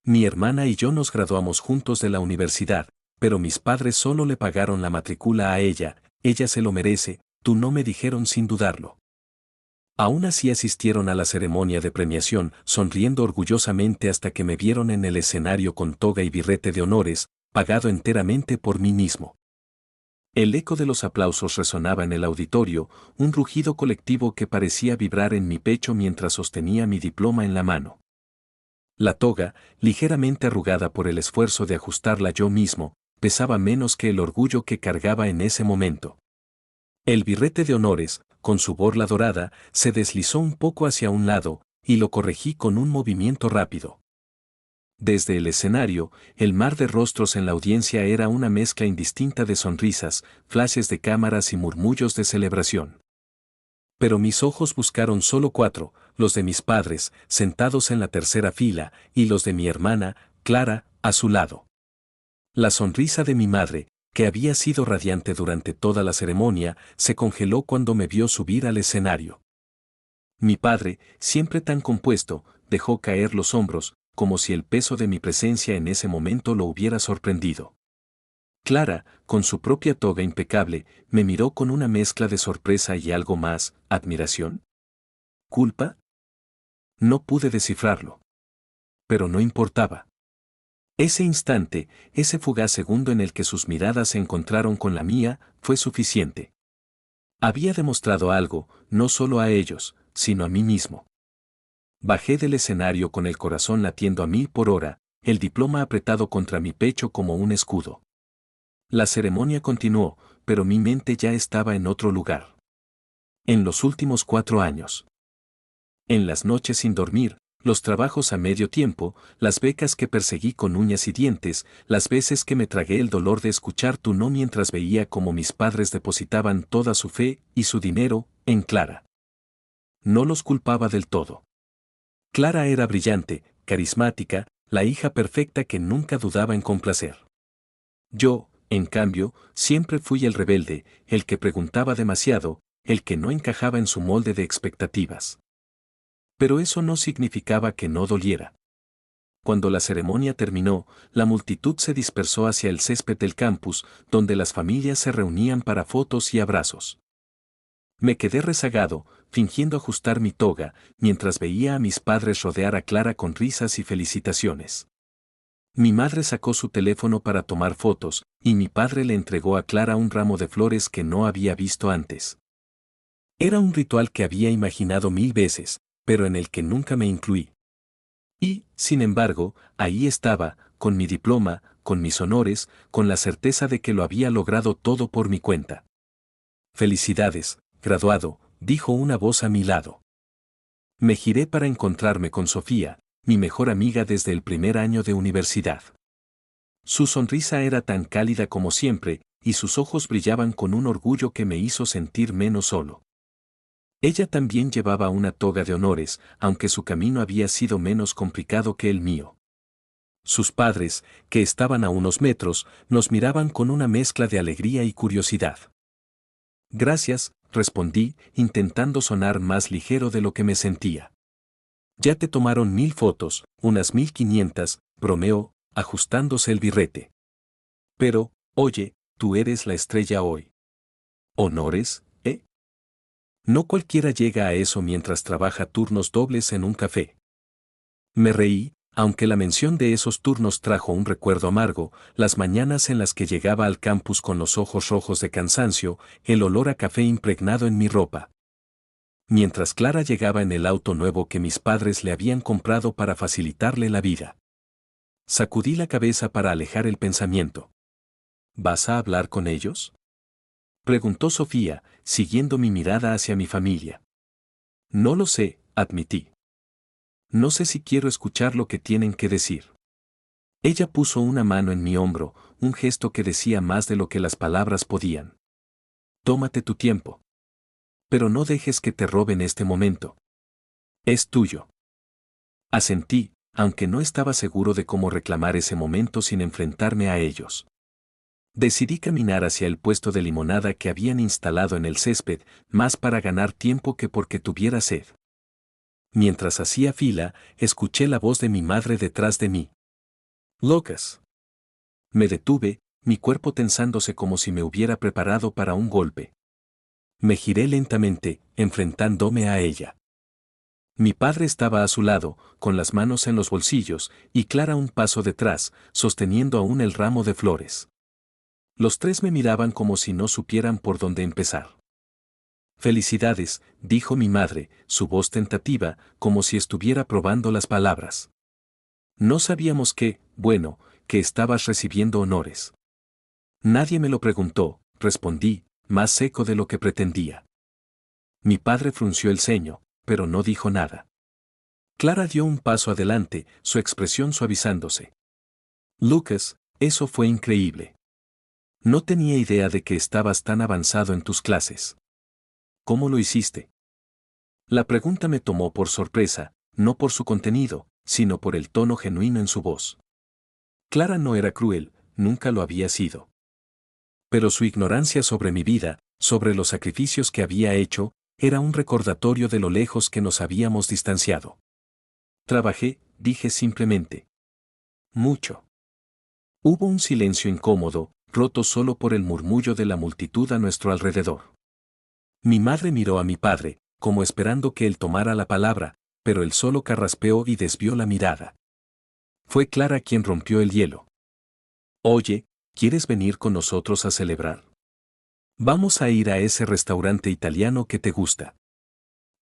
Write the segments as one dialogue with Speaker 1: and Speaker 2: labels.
Speaker 1: Mi hermana y yo nos graduamos juntos de la universidad, pero mis padres solo le pagaron la matrícula a ella se lo merece, tú no me dijeron sin dudarlo. Aún así asistieron a la ceremonia de premiación, sonriendo orgullosamente hasta que me vieron en el escenario con toga y birrete de honores, pagado enteramente por mí mismo. El eco de los aplausos resonaba en el auditorio, un rugido colectivo que parecía vibrar en mi pecho mientras sostenía mi diploma en la mano. La toga, ligeramente arrugada por el esfuerzo de ajustarla yo mismo, pesaba menos que el orgullo que cargaba en ese momento. El birrete de honores, con su borla dorada, se deslizó un poco hacia un lado, y lo corregí con un movimiento rápido. Desde el escenario, el mar de rostros en la audiencia era una mezcla indistinta de sonrisas, flashes de cámaras y murmullos de celebración. Pero mis ojos buscaron solo 4, los de mis padres, sentados en la tercera fila, y los de mi hermana, Clara, a su lado. La sonrisa de mi madre, que había sido radiante durante toda la ceremonia, se congeló cuando me vio subir al escenario. Mi padre, siempre tan compuesto, dejó caer los hombros, como si el peso de mi presencia en ese momento lo hubiera sorprendido. Clara, con su propia toga impecable, me miró con una mezcla de sorpresa y algo más, admiración. ¿Culpa? No pude descifrarlo. Pero no importaba. Ese instante, ese fugaz segundo en el que sus miradas se encontraron con la mía, fue suficiente. Había demostrado algo, no solo a ellos, sino a mí mismo. Bajé del escenario con el corazón latiendo a 1000 por hora, el diploma apretado contra mi pecho como un escudo. La ceremonia continuó, pero mi mente ya estaba en otro lugar. En los últimos 4 años. En las noches sin dormir, los trabajos a medio tiempo, las becas que perseguí con uñas y dientes, las veces que me tragué el dolor de escuchar tu no mientras veía cómo mis padres depositaban toda su fe y su dinero en Clara. No los culpaba del todo. Clara era brillante, carismática, la hija perfecta que nunca dudaba en complacer. Yo, en cambio, siempre fui el rebelde, el que preguntaba demasiado, el que no encajaba en su molde de expectativas. Pero eso no significaba que no doliera. Cuando la ceremonia terminó, la multitud se dispersó hacia el césped del campus, donde las familias se reunían para fotos y abrazos. Me quedé rezagado, fingiendo ajustar mi toga, mientras veía a mis padres rodear a Clara con risas y felicitaciones. Mi madre sacó su teléfono para tomar fotos, y mi padre le entregó a Clara un ramo de flores que no había visto antes. Era un ritual que había imaginado 1000 veces, pero en el que nunca me incluí. Y, sin embargo, ahí estaba, con mi diploma, con mis honores, con la certeza de que lo había logrado todo por mi cuenta. Felicidades, graduado, dijo una voz a mi lado. Me giré para encontrarme con Sofía, mi mejor amiga desde el primer año de universidad. Su sonrisa era tan cálida como siempre, y sus ojos brillaban con un orgullo que me hizo sentir menos solo. Ella también llevaba una toga de honores, aunque su camino había sido menos complicado que el mío. Sus padres, que estaban a unos metros, nos miraban con una mezcla de alegría y curiosidad. Gracias, respondí, intentando sonar más ligero de lo que me sentía. Ya te tomaron 1000 fotos, unas 1500, bromeó, ajustándose el birrete. Pero, oye, tú eres la estrella hoy. ¿Honores, eh? No cualquiera llega a eso mientras trabaja turnos dobles en un café. Me reí, aunque la mención de esos turnos trajo un recuerdo amargo, las mañanas en las que llegaba al campus con los ojos rojos de cansancio, el olor a café impregnado en mi ropa. Mientras Clara llegaba en el auto nuevo que mis padres le habían comprado para facilitarle la vida. Sacudí la cabeza para alejar el pensamiento. ¿Vas a hablar con ellos?, preguntó Sofía, siguiendo mi mirada hacia mi familia. No lo sé, admití. No sé si quiero escuchar lo que tienen que decir. Ella puso una mano en mi hombro, un gesto que decía más de lo que las palabras podían. Tómate tu tiempo. Pero no dejes que te roben este momento. Es tuyo. Asentí, aunque no estaba seguro de cómo reclamar ese momento sin enfrentarme a ellos. Decidí caminar hacia el puesto de limonada que habían instalado en el césped, más para ganar tiempo que porque tuviera sed. Mientras hacía fila, escuché la voz de mi madre detrás de mí. Locas. Me detuve, mi cuerpo tensándose como si me hubiera preparado para un golpe. Me giré lentamente, enfrentándome a ella. Mi padre estaba a su lado, con las manos en los bolsillos, y Clara un paso detrás, sosteniendo aún el ramo de flores. Los tres me miraban como si no supieran por dónde empezar. Felicidades, dijo mi madre, su voz tentativa, como si estuviera probando las palabras. No sabíamos que estabas recibiendo honores. Nadie me lo preguntó, respondí, más seco de lo que pretendía. Mi padre frunció el ceño, pero no dijo nada. Clara dio un paso adelante, su expresión suavizándose. Lucas, eso fue increíble. No tenía idea de que estabas tan avanzado en tus clases. ¿Cómo lo hiciste? La pregunta me tomó por sorpresa, no por su contenido, sino por el tono genuino en su voz. Clara no era cruel, nunca lo había sido. Pero su ignorancia sobre mi vida, sobre los sacrificios que había hecho, era un recordatorio de lo lejos que nos habíamos distanciado. Trabajé, dije simplemente. Mucho. Hubo un silencio incómodo, roto solo por el murmullo de la multitud a nuestro alrededor. Mi madre miró a mi padre, como esperando que él tomara la palabra, pero él solo carraspeó y desvió la mirada. Fue Clara quien rompió el hielo. Oye, ¿quieres venir con nosotros a celebrar? Vamos a ir a ese restaurante italiano que te gusta.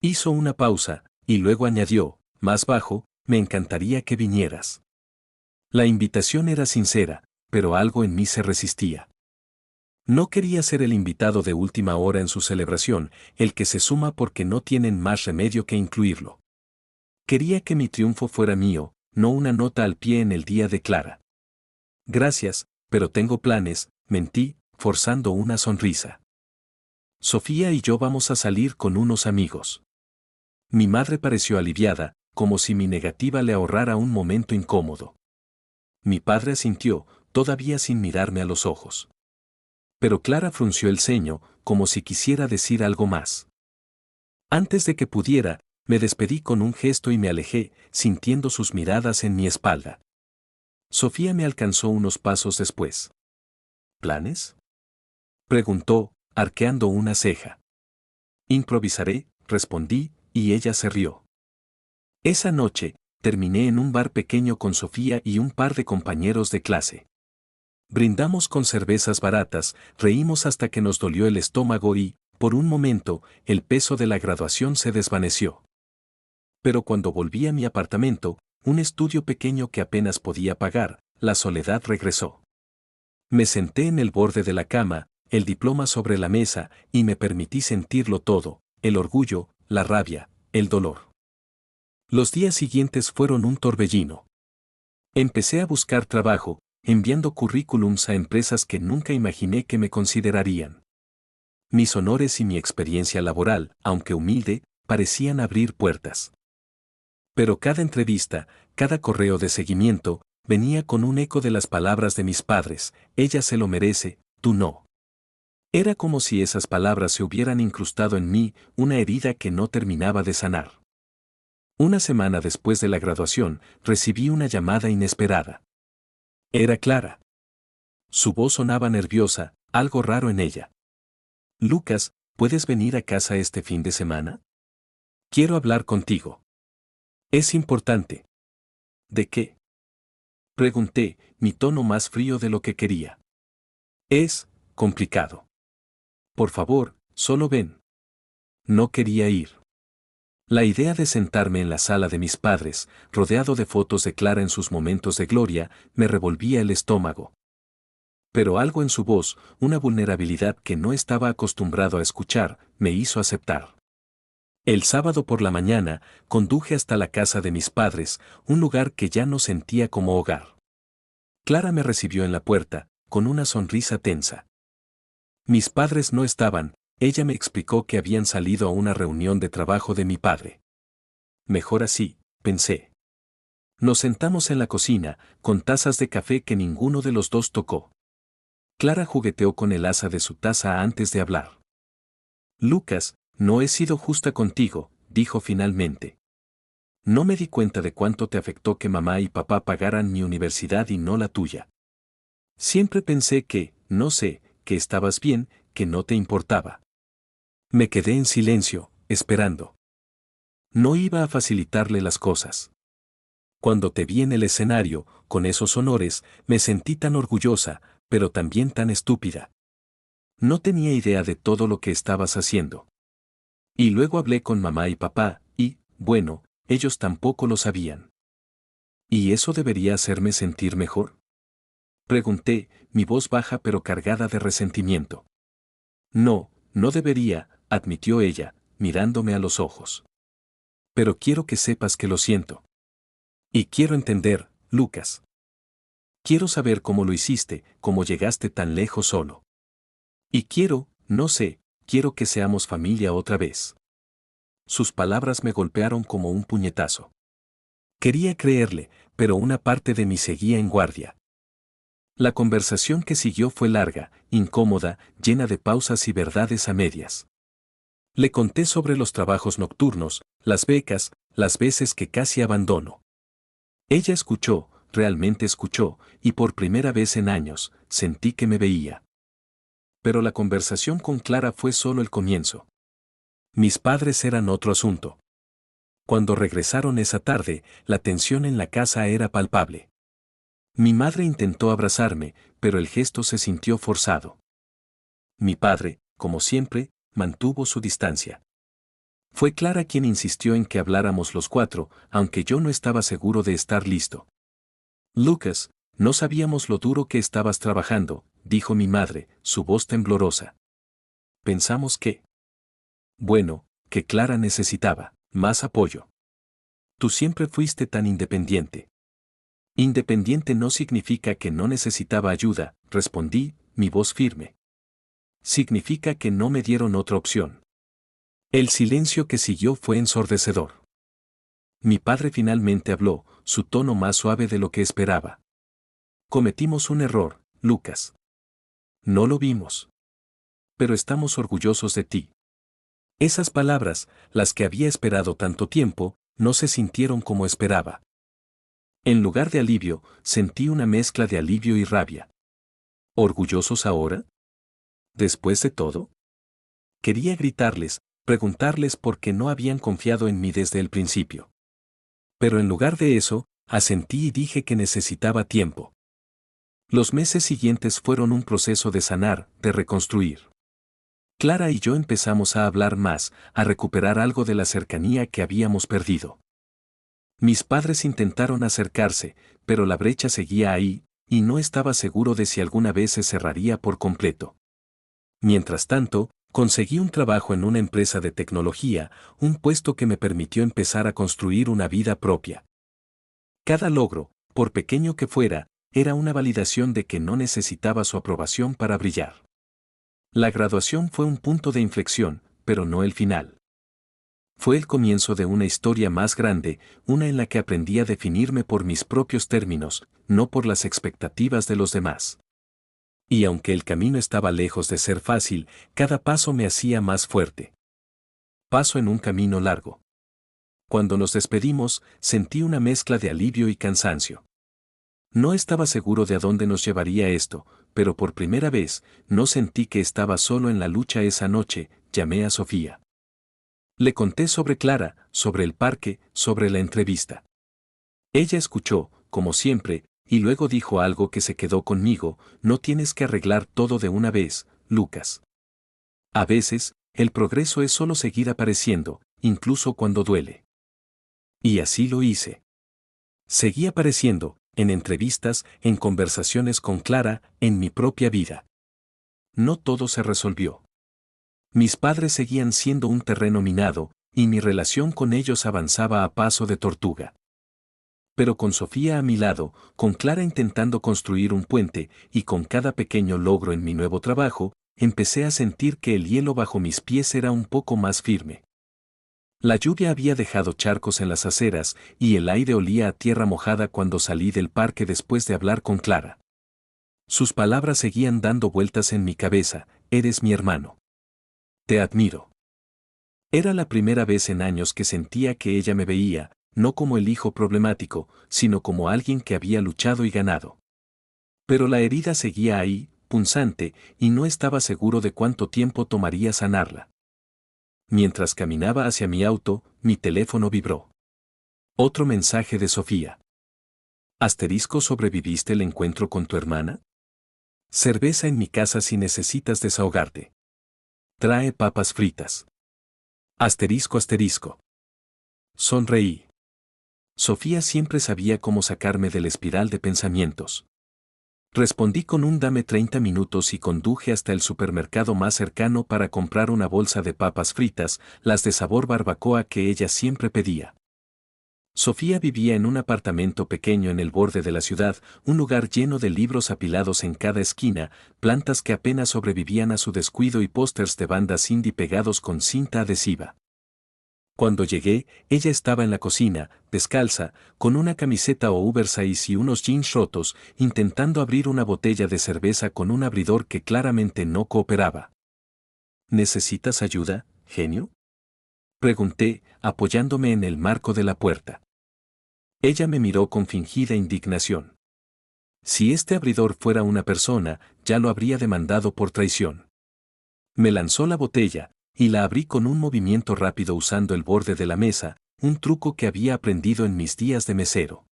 Speaker 1: Hizo una pausa, y luego añadió, más bajo, me encantaría que vinieras. La invitación era sincera, pero algo en mí se resistía. No quería ser el invitado de última hora en su celebración, el que se suma porque no tienen más remedio que incluirlo. Quería que mi triunfo fuera mío, no una nota al pie en el día de Clara. Gracias, pero tengo planes, mentí, forzando una sonrisa. Sofía y yo vamos a salir con unos amigos. Mi madre pareció aliviada, como si mi negativa le ahorrara un momento incómodo. Mi padre asintió, todavía sin mirarme a los ojos. Pero Clara frunció el ceño, como si quisiera decir algo más. Antes de que pudiera, me despedí con un gesto y me alejé, sintiendo sus miradas en mi espalda. Sofía me alcanzó unos pasos después. ¿Planes? Preguntó, arqueando una ceja. Improvisaré, respondí, y ella se rió. Esa noche, terminé en un bar pequeño con Sofía y un par de compañeros de clase. Brindamos con cervezas baratas, reímos hasta que nos dolió el estómago y, por un momento, el peso de la graduación se desvaneció. Pero cuando volví a mi apartamento, un estudio pequeño que apenas podía pagar, la soledad regresó. Me senté en el borde de la cama, el diploma sobre la mesa, y me permití sentirlo todo, el orgullo, la rabia, el dolor. Los días siguientes fueron un torbellino. Empecé a buscar trabajo, enviando currículums a empresas que nunca imaginé que me considerarían. Mis honores y mi experiencia laboral, aunque humilde, parecían abrir puertas. Pero cada entrevista, cada correo de seguimiento, venía con un eco de las palabras de mis padres, ella se lo merece, tú no. Era como si esas palabras se hubieran incrustado en mí, una herida que no terminaba de sanar. Una semana después de la graduación, recibí una llamada inesperada. Era Clara. Su voz sonaba nerviosa, algo raro en ella. Lucas, ¿puedes venir a casa este fin de semana? Quiero hablar contigo. Es importante. ¿De qué? Pregunté, mi tono más frío de lo que quería. Es complicado. Por favor, solo ven. No quería ir. La idea de sentarme en la sala de mis padres, rodeado de fotos de Clara en sus momentos de gloria, me revolvía el estómago. Pero algo en su voz, una vulnerabilidad que no estaba acostumbrado a escuchar, me hizo aceptar. El sábado por la mañana, conduje hasta la casa de mis padres, un lugar que ya no sentía como hogar. Clara me recibió en la puerta, con una sonrisa tensa. Mis padres no estaban, ella me explicó que habían salido a una reunión de trabajo de mi padre. Mejor así, pensé. Nos sentamos en la cocina, con tazas de café que ninguno de los dos tocó. Clara jugueteó con el asa de su taza antes de hablar. Lucas, no he sido justa contigo, dijo finalmente. No me di cuenta de cuánto te afectó que mamá y papá pagaran mi universidad y no la tuya. Siempre pensé que, no sé, que estabas bien, que no te importaba. Me quedé en silencio, esperando. No iba a facilitarle las cosas. Cuando te vi en el escenario, con esos honores, me sentí tan orgullosa, pero también tan estúpida. No tenía idea de todo lo que estabas haciendo. Y luego hablé con mamá y papá, y, bueno, ellos tampoco lo sabían. ¿Y eso debería hacerme sentir mejor? Pregunté, mi voz baja pero cargada de resentimiento. No, no debería, admitió ella, mirándome a los ojos. Pero quiero que sepas que lo siento. Y quiero entender, Lucas. Quiero saber cómo lo hiciste, cómo llegaste tan lejos solo. Y quiero, no sé, quiero que seamos familia otra vez. Sus palabras me golpearon como un puñetazo. Quería creerle, pero una parte de mí seguía en guardia. La conversación que siguió fue larga, incómoda, llena de pausas y verdades a medias. Le conté sobre los trabajos nocturnos, las becas, las veces que casi abandono. Ella escuchó, realmente escuchó, y por primera vez en años, sentí que me veía. Pero la conversación con Clara fue solo el comienzo. Mis padres eran otro asunto. Cuando regresaron esa tarde, la tensión en la casa era palpable. Mi madre intentó abrazarme, pero el gesto se sintió forzado. Mi padre, como siempre, mantuvo su distancia. Fue Clara quien insistió en que habláramos los cuatro, aunque yo no estaba seguro de estar listo. Lucas, no sabíamos lo duro que estabas trabajando, dijo mi madre, su voz temblorosa. Pensamos que... Bueno, que Clara necesitaba más apoyo. Tú siempre fuiste tan independiente. Independiente no significa que no necesitaba ayuda, respondí, mi voz firme. Significa que no me dieron otra opción. El silencio que siguió fue ensordecedor. Mi padre finalmente habló, su tono más suave de lo que esperaba. Cometimos un error, Lucas. No lo vimos. Pero estamos orgullosos de ti. Esas palabras, las que había esperado tanto tiempo, no se sintieron como esperaba. En lugar de alivio, sentí una mezcla de alivio y rabia. ¿Orgullosos ahora? ¿Después de todo? Quería gritarles, preguntarles por qué no habían confiado en mí desde el principio. Pero en lugar de eso, asentí y dije que necesitaba tiempo. Los meses siguientes fueron un proceso de sanar, de reconstruir. Clara y yo empezamos a hablar más, a recuperar algo de la cercanía que habíamos perdido. Mis padres intentaron acercarse, pero la brecha seguía ahí, y no estaba seguro de si alguna vez se cerraría por completo. Mientras tanto, conseguí un trabajo en una empresa de tecnología, un puesto que me permitió empezar a construir una vida propia. Cada logro, por pequeño que fuera, era una validación de que no necesitaba su aprobación para brillar. La graduación fue un punto de inflexión, pero no el final. Fue el comienzo de una historia más grande, una en la que aprendí a definirme por mis propios términos, no por las expectativas de los demás. Y aunque el camino estaba lejos de ser fácil, cada paso me hacía más fuerte. Paso en un camino largo. Cuando nos despedimos, sentí una mezcla de alivio y cansancio. No estaba seguro de a dónde nos llevaría esto, pero por primera vez, no sentí que estaba solo en la lucha esa noche, llamé a Sofía. Le conté sobre Clara, sobre el parque, sobre la entrevista. Ella escuchó, como siempre, y luego dijo algo que se quedó conmigo: no tienes que arreglar todo de una vez, Lucas. A veces, el progreso es solo seguir apareciendo, incluso cuando duele. Y así lo hice. Seguí apareciendo, en entrevistas, en conversaciones con Clara, en mi propia vida. No todo se resolvió. Mis padres seguían siendo un terreno minado, y mi relación con ellos avanzaba a paso de tortuga. Pero con Sofía a mi lado, con Clara intentando construir un puente, y con cada pequeño logro en mi nuevo trabajo, empecé a sentir que el hielo bajo mis pies era un poco más firme. La lluvia había dejado charcos en las aceras, y el aire olía a tierra mojada cuando salí del parque después de hablar con Clara. Sus palabras seguían dando vueltas en mi cabeza: eres mi hermano. Te admiro. Era la primera vez en años que sentía que ella me veía, no como el hijo problemático, sino como alguien que había luchado y ganado. Pero la herida seguía ahí, punzante, y no estaba seguro de cuánto tiempo tomaría sanarla. Mientras caminaba hacia mi auto, mi teléfono vibró. Otro mensaje de Sofía. Asterisco, ¿sobreviviste el encuentro con tu hermana? Cerveza en mi casa si necesitas desahogarte. Trae papas fritas. Asterisco, asterisco. Sonreí. Sofía siempre sabía cómo sacarme del espiral de pensamientos. Respondí con un dame 30 minutos y conduje hasta el supermercado más cercano para comprar una bolsa de papas fritas, las de sabor barbacoa que ella siempre pedía. Sofía vivía en un apartamento pequeño en el borde de la ciudad, un lugar lleno de libros apilados en cada esquina, plantas que apenas sobrevivían a su descuido y pósters de bandas indie pegados con cinta adhesiva. Cuando llegué, ella estaba en la cocina, descalza, con una camiseta oversize y unos jeans rotos, intentando abrir una botella de cerveza con un abridor que claramente no cooperaba. ¿Necesitas ayuda, genio? Pregunté, apoyándome en el marco de la puerta. Ella me miró con fingida indignación. Si este abridor fuera una persona, ya lo habría demandado por traición. Me lanzó la botella, y la abrí con un movimiento rápido usando el borde de la mesa, un truco que había aprendido en mis días de mesero.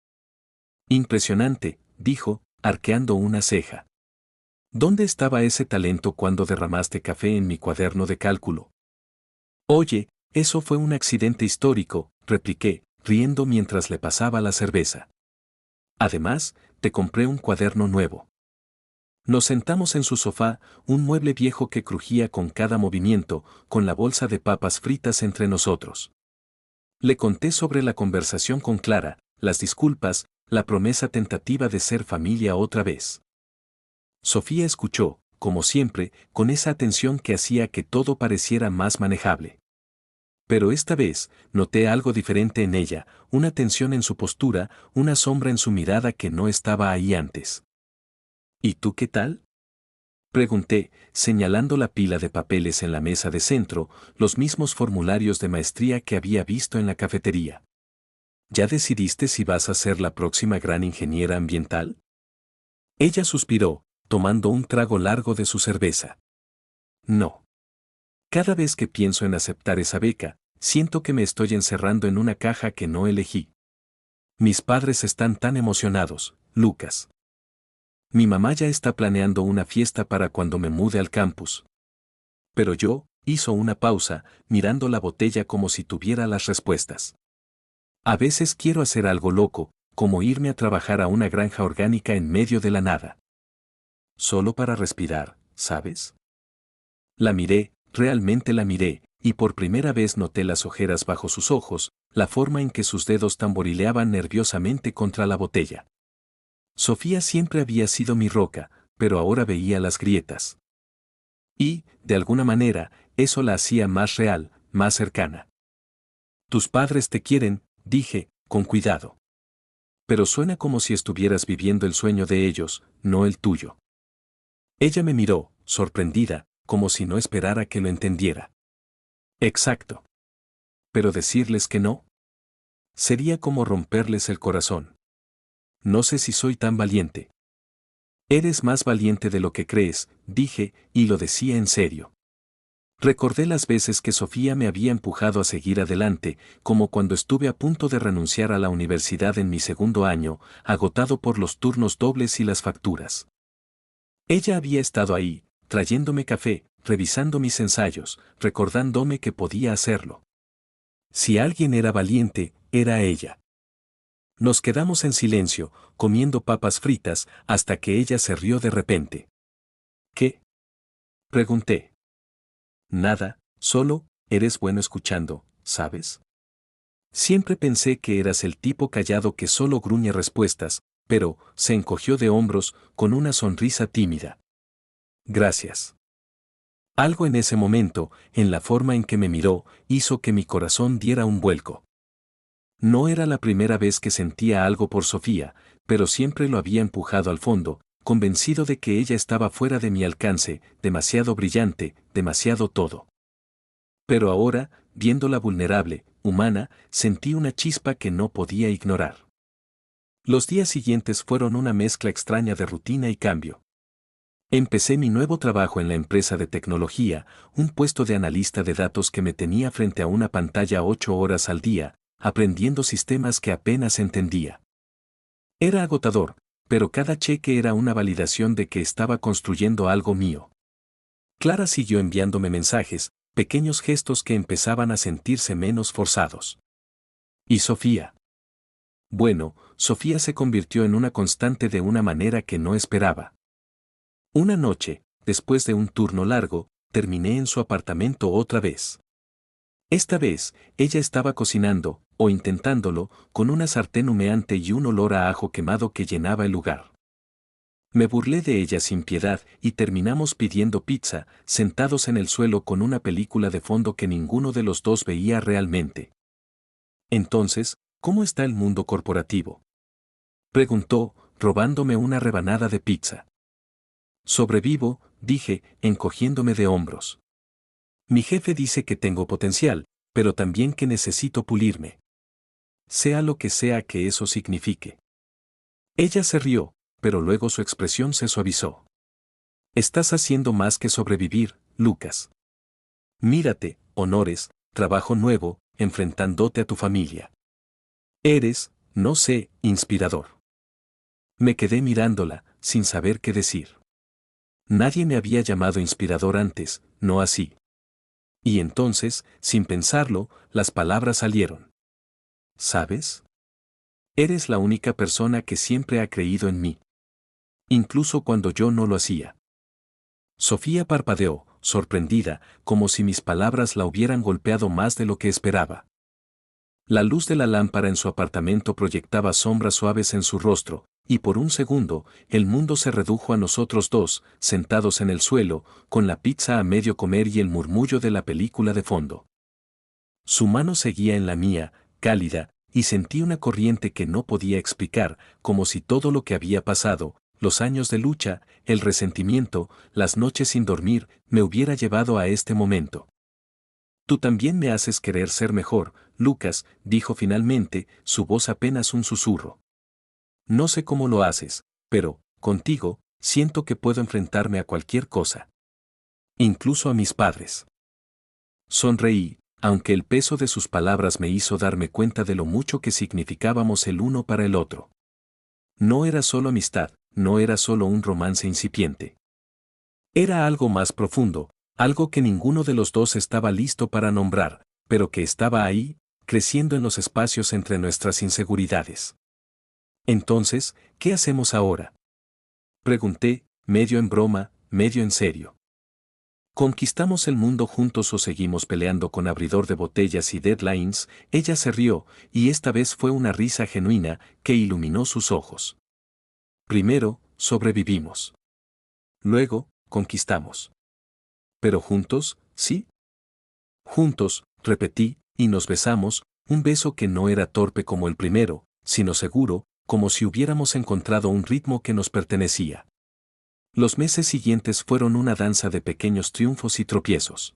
Speaker 1: Impresionante, dijo, arqueando una ceja. ¿Dónde estaba ese talento cuando derramaste café en mi cuaderno de cálculo? Oye, eso fue un accidente histórico, repliqué, riendo mientras le pasaba la cerveza. Además, te compré un cuaderno nuevo. Nos sentamos en su sofá, un mueble viejo que crujía con cada movimiento, con la bolsa de papas fritas entre nosotros. Le conté sobre la conversación con Clara, las disculpas, la promesa tentativa de ser familia otra vez. Sofía escuchó, como siempre, con esa atención que hacía que todo pareciera más manejable. Pero esta vez, noté algo diferente en ella, una tensión en su postura, una sombra en su mirada que no estaba ahí antes. ¿Y tú qué tal? Pregunté, señalando la pila de papeles en la mesa de centro, los mismos formularios de maestría que había visto en la cafetería. ¿Ya decidiste si vas a ser la próxima gran ingeniera ambiental? Ella suspiró, tomando un trago largo de su cerveza. No. Cada vez que pienso en aceptar esa beca, siento que me estoy encerrando en una caja que no elegí. Mis padres están tan emocionados, Lucas. Mi mamá ya está planeando una fiesta para cuando me mude al campus. Pero yo, hizo una pausa, mirando la botella como si tuviera las respuestas. A veces quiero hacer algo loco, como irme a trabajar a una granja orgánica en medio de la nada. Solo para respirar, ¿sabes? La miré, realmente la miré, y por primera vez noté las ojeras bajo sus ojos, la forma en que sus dedos tamborileaban nerviosamente contra la botella. Sofía siempre había sido mi roca, pero ahora veía las grietas. Y, de alguna manera, eso la hacía más real, más cercana. Tus padres te quieren, dije, con cuidado. Pero suena como si estuvieras viviendo el sueño de ellos, no el tuyo. Ella me miró, sorprendida, como si no esperara que lo entendiera. Exacto. Pero decirles que no sería como romperles el corazón. No sé si soy tan valiente. Eres más valiente de lo que crees, dije, y lo decía en serio. Recordé las veces que Sofía me había empujado a seguir adelante, como cuando estuve a punto de renunciar a la universidad en mi segundo año, agotado por los turnos dobles y las facturas. Ella había estado ahí, trayéndome café, revisando mis ensayos, recordándome que podía hacerlo. Si alguien era valiente, era ella. Nos quedamos en silencio, comiendo papas fritas, hasta que ella se rió de repente. ¿Qué? Pregunté. Nada, solo, eres bueno escuchando, ¿sabes? Siempre pensé que eras el tipo callado que solo gruñe respuestas, pero, se encogió de hombros, con una sonrisa tímida. Gracias. Algo en ese momento, en la forma en que me miró, hizo que mi corazón diera un vuelco. No era la primera vez que sentía algo por Sofía, pero siempre lo había empujado al fondo, convencido de que ella estaba fuera de mi alcance, demasiado brillante, demasiado todo. Pero ahora, viéndola vulnerable, humana, sentí una chispa que no podía ignorar. Los días siguientes fueron una mezcla extraña de rutina y cambio. Empecé mi nuevo trabajo en la empresa de tecnología, un puesto de analista de datos que me tenía frente a una pantalla 8 horas al día, aprendiendo sistemas que apenas entendía. Era agotador, pero cada cheque era una validación de que estaba construyendo algo mío. Clara siguió enviándome mensajes, pequeños gestos que empezaban a sentirse menos forzados. ¿Y Sofía? Bueno, Sofía se convirtió en una constante de una manera que no esperaba. Una noche, después de un turno largo, terminé en su apartamento otra vez. Esta vez, ella estaba cocinando, o intentándolo, con una sartén humeante y un olor a ajo quemado que llenaba el lugar. Me burlé de ella sin piedad y terminamos pidiendo pizza, sentados en el suelo con una película de fondo que ninguno de los dos veía realmente. Entonces, ¿cómo está el mundo corporativo? Preguntó, robándome una rebanada de pizza. Sobrevivo, dije, encogiéndome de hombros. Mi jefe dice que tengo potencial, pero también que necesito pulirme. Sea lo que sea que eso signifique. Ella se rió, pero luego su expresión se suavizó. Estás haciendo más que sobrevivir, Lucas. Mírate, honores, trabajo nuevo, enfrentándote a tu familia. Eres, no sé, inspirador. Me quedé mirándola, sin saber qué decir. Nadie me había llamado inspirador antes, no así. Y entonces, sin pensarlo, las palabras salieron. ¿Sabes? Eres la única persona que siempre ha creído en mí. Incluso cuando yo no lo hacía. Sofía parpadeó, sorprendida, como si mis palabras la hubieran golpeado más de lo que esperaba. La luz de la lámpara en su apartamento proyectaba sombras suaves en su rostro, y por un segundo, el mundo se redujo a nosotros dos, sentados en el suelo, con la pizza a medio comer y el murmullo de la película de fondo. Su mano seguía en la mía, cálida, y sentí una corriente que no podía explicar, como si todo lo que había pasado, los años de lucha, el resentimiento, las noches sin dormir, me hubiera llevado a este momento. Tú también me haces querer ser mejor, Lucas, dijo finalmente, su voz apenas un susurro. No sé cómo lo haces, pero, contigo, siento que puedo enfrentarme a cualquier cosa. Incluso a mis padres. Sonreí, aunque el peso de sus palabras me hizo darme cuenta de lo mucho que significábamos el uno para el otro. No era solo amistad, no era solo un romance incipiente. Era algo más profundo, algo que ninguno de los dos estaba listo para nombrar, pero que estaba ahí, creciendo en los espacios entre nuestras inseguridades. Entonces, ¿qué hacemos ahora? Pregunté, medio en broma, medio en serio. ¿Conquistamos el mundo juntos o seguimos peleando con abridor de botellas y deadlines? Ella se rió, y esta vez fue una risa genuina que iluminó sus ojos. Primero, sobrevivimos. Luego, conquistamos. Pero juntos, ¿sí? Juntos, repetí, y nos besamos, un beso que no era torpe como el primero, sino seguro, como si hubiéramos encontrado un ritmo que nos pertenecía. Los meses siguientes fueron una danza de pequeños triunfos y tropiezos.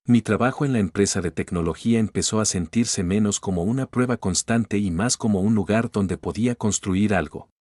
Speaker 1: Mi trabajo en la empresa de tecnología empezó a sentirse menos como una prueba constante y más como un lugar donde podía construir algo.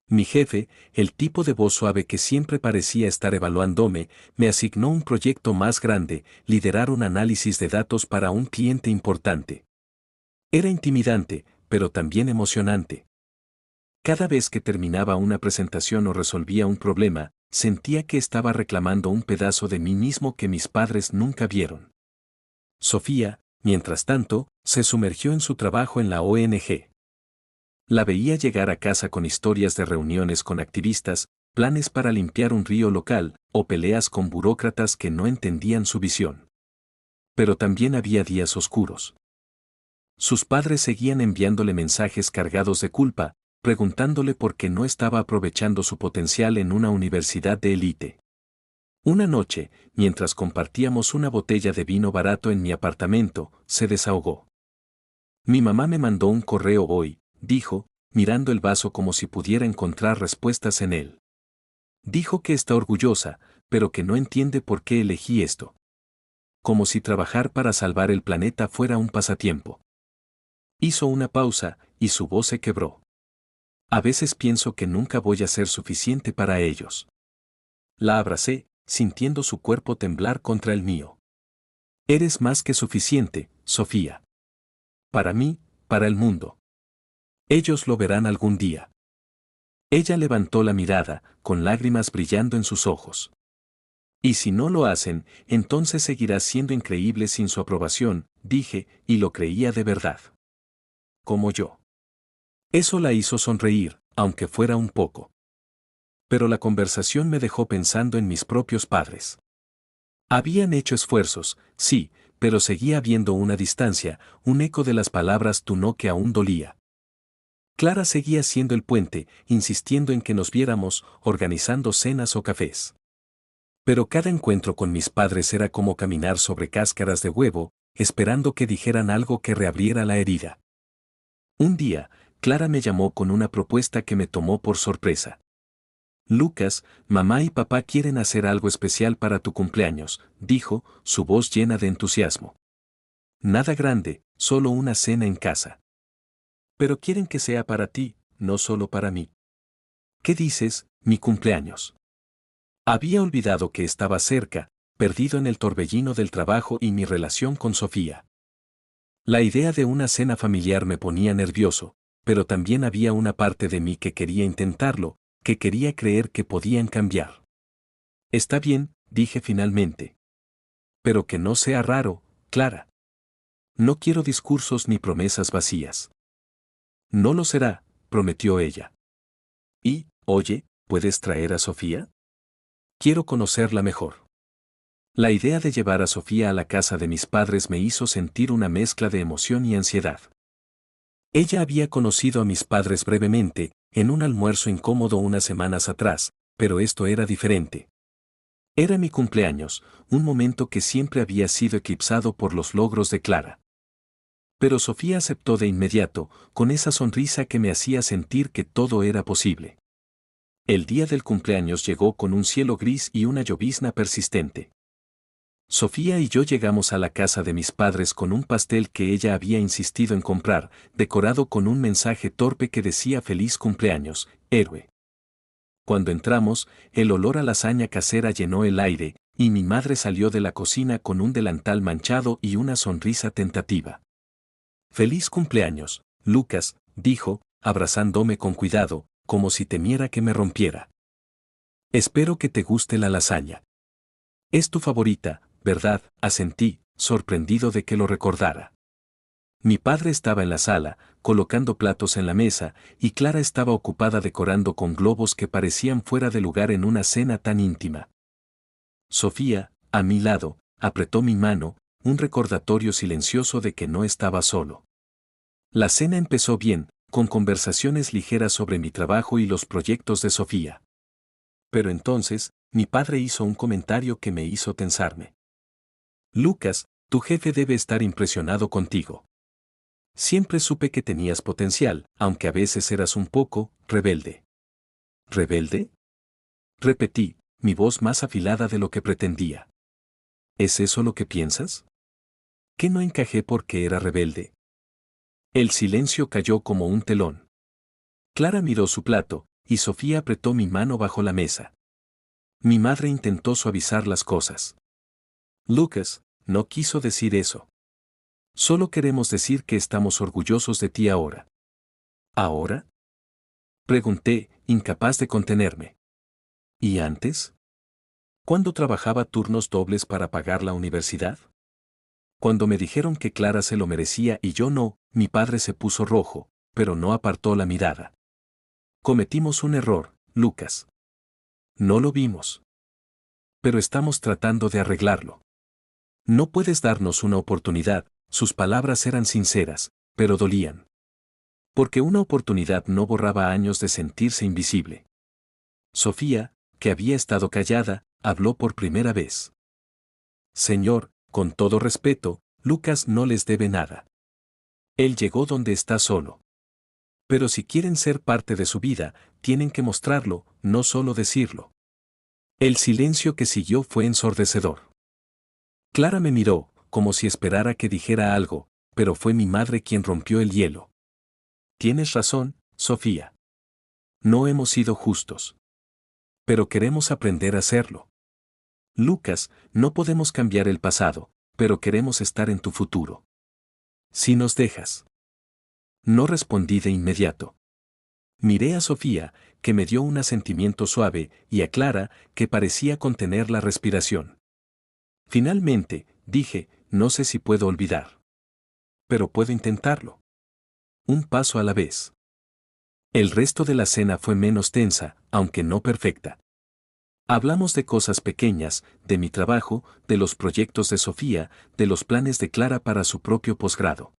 Speaker 1: Mi jefe, el tipo de voz suave que siempre parecía estar evaluándome, me asignó un proyecto más grande, liderar un análisis de datos para un cliente importante. Era intimidante, pero también emocionante. Cada vez que terminaba una presentación o resolvía un problema, sentía que estaba reclamando un pedazo de mí mismo que mis padres nunca vieron. Sofía, mientras tanto, se sumergió en su trabajo en la ONG. La veía llegar a casa con historias de reuniones con activistas, planes para limpiar un río local, o peleas con burócratas que no entendían su visión. Pero también había días oscuros. Sus padres seguían enviándole mensajes cargados de culpa, preguntándole por qué no estaba aprovechando su potencial en una universidad de élite. Una noche, mientras compartíamos una botella de vino barato en mi apartamento, se desahogó. Mi mamá me mandó un correo hoy, dijo, mirando el vaso como si pudiera encontrar respuestas en él. Dijo que está orgullosa, pero que no entiende por qué elegí esto. Como si trabajar para salvar el planeta fuera un pasatiempo. Hizo una pausa, y su voz se quebró. A veces pienso que nunca voy a ser suficiente para ellos. La abracé, sintiendo su cuerpo temblar contra el mío. Eres más que suficiente, Sofía. Para mí, para el mundo. Ellos lo verán algún día. Ella levantó la mirada, con lágrimas brillando en sus ojos. Y si no lo hacen, entonces seguirás siendo increíble sin su aprobación, dije, y lo creía de verdad. Como yo. Eso la hizo sonreír, aunque fuera un poco. Pero la conversación me dejó pensando en mis propios padres. Habían hecho esfuerzos, sí, pero seguía habiendo una distancia, un eco de las palabras tú no que aún dolía. Clara seguía siendo el puente, insistiendo en que nos viéramos, organizando cenas o cafés. Pero cada encuentro con mis padres era como caminar sobre cáscaras de huevo, esperando que dijeran algo que reabriera la herida. Un día, Clara me llamó con una propuesta que me tomó por sorpresa. Lucas, mamá y papá quieren hacer algo especial para tu cumpleaños, dijo, su voz llena de entusiasmo. Nada grande, solo una cena en casa. Pero quieren que sea para ti, no solo para mí. ¿Qué dices, mi cumpleaños? Había olvidado que estaba cerca, perdido en el torbellino del trabajo y mi relación con Sofía. La idea de una cena familiar me ponía nervioso, pero también había una parte de mí que quería intentarlo, que quería creer que podían cambiar. Está bien, dije finalmente. Pero que no sea raro, Clara. No quiero discursos ni promesas vacías. No lo será, prometió ella. Y, oye, ¿puedes traer a Sofía? Quiero conocerla mejor. La idea de llevar a Sofía a la casa de mis padres me hizo sentir una mezcla de emoción y ansiedad. Ella había conocido a mis padres brevemente, en un almuerzo incómodo unas semanas atrás, pero esto era diferente. Era mi cumpleaños, un momento que siempre había sido eclipsado por los logros de Clara. Pero Sofía aceptó de inmediato, con esa sonrisa que me hacía sentir que todo era posible. El día del cumpleaños llegó con un cielo gris y una llovizna persistente. Sofía y yo llegamos a la casa de mis padres con un pastel que ella había insistido en comprar, decorado con un mensaje torpe que decía feliz cumpleaños, héroe. Cuando entramos, el olor a lasaña casera llenó el aire, y mi madre salió de la cocina con un delantal manchado y una sonrisa tentativa. Feliz cumpleaños, Lucas, dijo, abrazándome con cuidado, como si temiera que me rompiera. Espero que te guste la lasaña. Es tu favorita, ¿verdad? Asentí, sorprendido de que lo recordara. Mi padre estaba en la sala, colocando platos en la mesa, y Clara estaba ocupada decorando con globos que parecían fuera de lugar en una cena tan íntima. Sofía, a mi lado, apretó mi mano, un recordatorio silencioso de que no estaba solo. La cena empezó bien, con conversaciones ligeras sobre mi trabajo y los proyectos de Sofía. Pero entonces, mi padre hizo un comentario que me hizo tensarme. Lucas, tu jefe debe estar impresionado contigo. Siempre supe que tenías potencial, aunque a veces eras un poco rebelde. ¿Rebelde? Repetí, mi voz más afilada de lo que pretendía. ¿Es eso lo que piensas? ¿Que no encajé porque era rebelde? El silencio cayó como un telón. Clara miró su plato, y Sofía apretó mi mano bajo la mesa. Mi madre intentó suavizar las cosas. Lucas, no quiso decir eso. Solo queremos decir que estamos orgullosos de ti ahora. ¿Ahora? Pregunté, incapaz de contenerme. ¿Y antes? ¿Cuándo trabajaba turnos dobles para pagar la universidad? Cuando me dijeron que Clara se lo merecía y yo no, mi padre se puso rojo, pero no apartó la mirada. Cometimos un error, Lucas. No lo vimos. Pero estamos tratando de arreglarlo. No puedes darnos una oportunidad. Sus palabras eran sinceras, pero dolían. Porque una oportunidad no borraba años de sentirse invisible. Sofía, que había estado callada, habló por primera vez. Señor, con todo respeto, Lucas no les debe nada. Él llegó donde está solo. Pero si quieren ser parte de su vida, tienen que mostrarlo, no solo decirlo. El silencio que siguió fue ensordecedor. Clara me miró, como si esperara que dijera algo, pero fue mi madre quien rompió el hielo. Tienes razón, Sofía. No hemos sido justos. Pero queremos aprender a hacerlo. Lucas, no podemos cambiar el pasado, pero queremos estar en tu futuro. Si nos dejas. No respondí de inmediato. Miré a Sofía, que me dio un asentimiento suave, y a Clara, que parecía contener la respiración. Finalmente, dije, no sé si puedo olvidar. Pero puedo intentarlo. Un paso a la vez. El resto de la cena fue menos tensa, aunque no perfecta. Hablamos de cosas pequeñas, de mi trabajo, de los proyectos de Sofía, de los planes de Clara para su propio posgrado.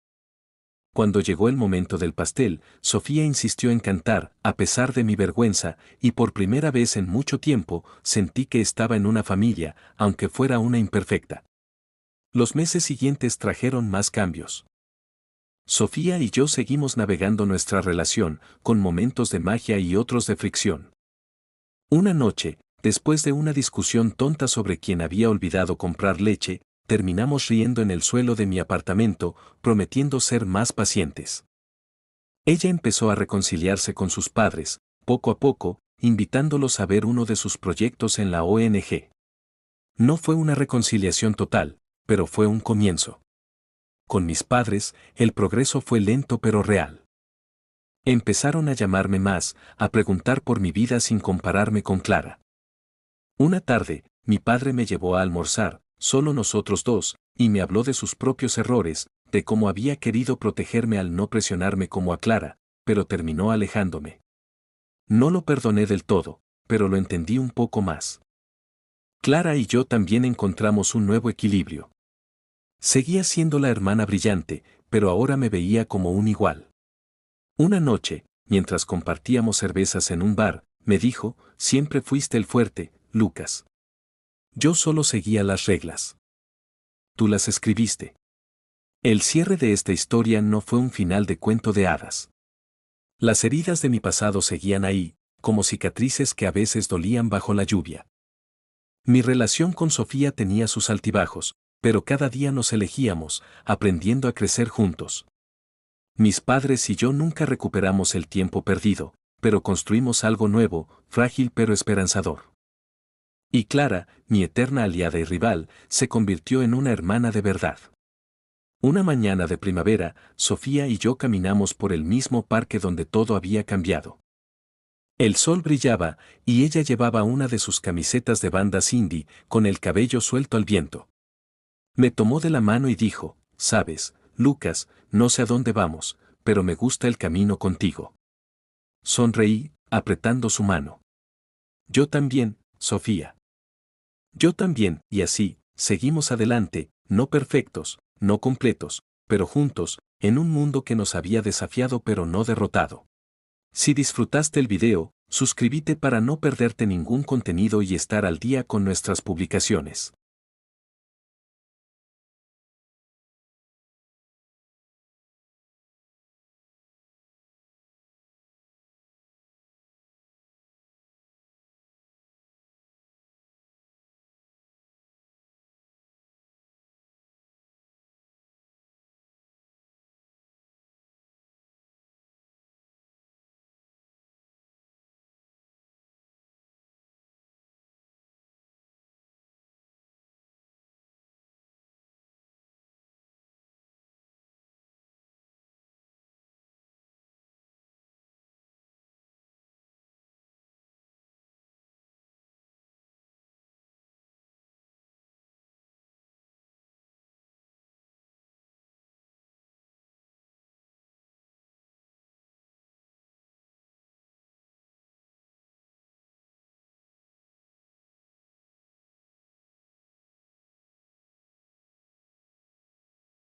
Speaker 1: Cuando llegó el momento del pastel, Sofía insistió en cantar, a pesar de mi vergüenza, y por primera vez en mucho tiempo, sentí que estaba en una familia, aunque fuera una imperfecta. Los meses siguientes trajeron más cambios. Sofía y yo seguimos navegando nuestra relación, con momentos de magia y otros de fricción. Una noche, después de una discusión tonta sobre quién había olvidado comprar leche, terminamos riendo en el suelo de mi apartamento, prometiendo ser más pacientes. Ella empezó a reconciliarse con sus padres, poco a poco, invitándolos a ver uno de sus proyectos en la ONG. No fue una reconciliación total, pero fue un comienzo. Con mis padres, el progreso fue lento pero real. Empezaron a llamarme más, a preguntar por mi vida sin compararme con Clara. Una tarde, mi padre me llevó a almorzar, solo nosotros dos, y me habló de sus propios errores, de cómo había querido protegerme al no presionarme como a Clara, pero terminó alejándome. No lo perdoné del todo, pero lo entendí un poco más. Clara y yo también encontramos un nuevo equilibrio. Seguía siendo la hermana brillante, pero ahora me veía como un igual. Una noche, mientras compartíamos cervezas en un bar, me dijo, siempre fuiste el fuerte, Lucas. Yo solo seguía las reglas. Tú las escribiste. El cierre de esta historia no fue un final de cuento de hadas. Las heridas de mi pasado seguían ahí, como cicatrices que a veces dolían bajo la lluvia. Mi relación con Sofía tenía sus altibajos, pero cada día nos elegíamos, aprendiendo a crecer juntos. Mis padres y yo nunca recuperamos el tiempo perdido, pero construimos algo nuevo, frágil pero esperanzador. Y Clara, mi eterna aliada y rival, se convirtió en una hermana de verdad. Una mañana de primavera, Sofía y yo caminamos por el mismo parque donde todo había cambiado. El sol brillaba, y ella llevaba una de sus camisetas de bandas indie, con el cabello suelto al viento. Me tomó de la mano y dijo, sabes, Lucas, no sé a dónde vamos, pero me gusta el camino contigo. Sonreí, apretando su mano. Yo también, Sofía. Yo también, y así, seguimos adelante, no perfectos, no completos, pero juntos, en un mundo que nos había desafiado pero no derrotado. Si disfrutaste el video, suscríbete para no perderte ningún contenido y estar al día con nuestras publicaciones.